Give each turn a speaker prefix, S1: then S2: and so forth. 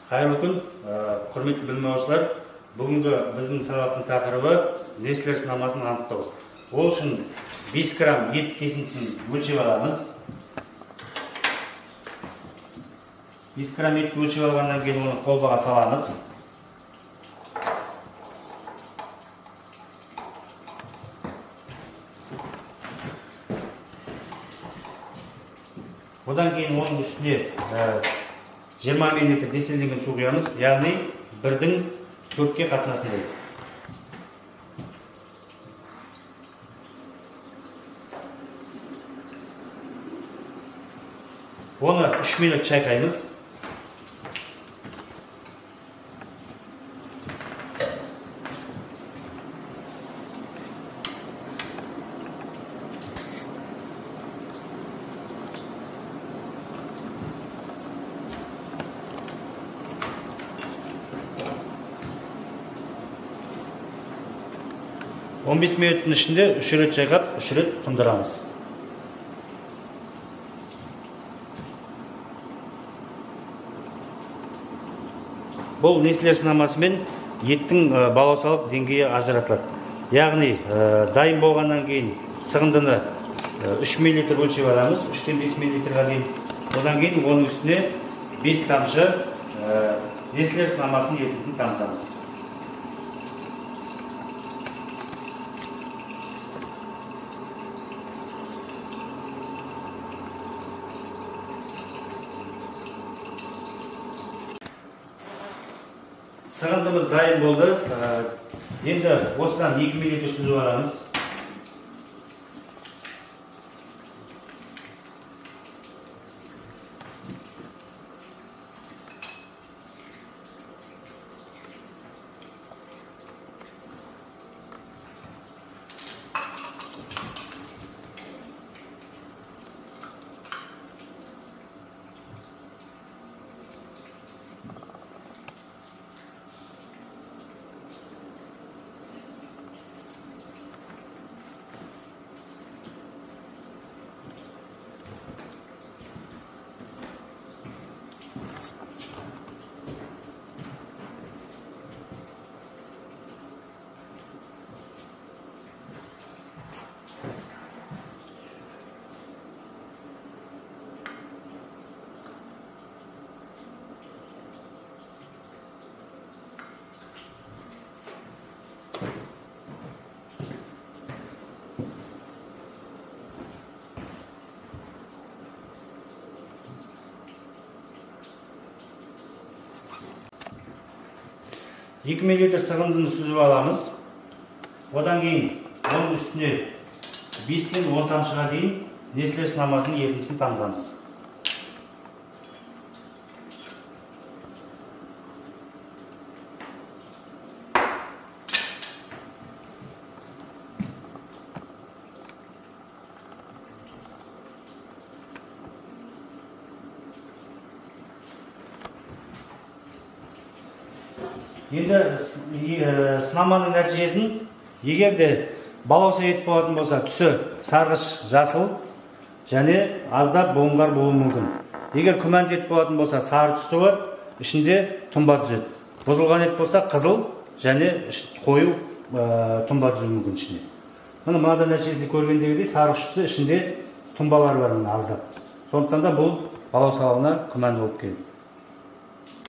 S1: Қайырлы күн, құрметті білім алушылар. Бүгінгі біздің сабақтың тақырыбы несілер сынамасын анықтау. Ол үшін 5 грамм ет кесіндісін өлшеп аламыз. 5 грамм етті өлшеп алғаннан кейін оны қолбаға саламыз. Одан кейін оның үстіне 20 мл дезинфекциядан су құямыз, яғни 1-дің 4-ке қатынасындай. Оны 3 минут шайқаймыз. Он 15 минуттың ішінде 3 рет шайқап, 3 рет тұндырамыз. Бұл несілер сынамасымен еттің балаусалық деңгейі ажыратылады. Яғни дайын болғаннан кейін сығындыны 3 мл өлшеп аламыз, 3-тен 5 мл-ға дейін. Одан кейін оның үстіне 5 тамшы несілер сынамасының етін тамызамыз. Сығындымыз дайын болды. Енді осыдан 2 минут сүзіп аламыз. Екі мл сығындыны сүзіп аламыз. Одан кейін оның үстіне 5-тен 10 тамшыға дейін несілер сынамасының ертісін тамызамыз. Енді сынаманың нәтижесін, егерде балауса ет болатын болса, түсі сарғыш жасыл және аздап буынғар болуы мүмкін. Егер күмәнді ет болатын болса, сары түсті бар, ішінде тұнба түзеді. Бұзылған ет болса, қызыл және қою тұнба түзуі мүмкін ішінде. Мынада нәтижесін көргендегідей сарғыш түсі ішінде тұнбалар бар аздап. Сондықтан да бұл балаусалығына күмәнді болып келеді.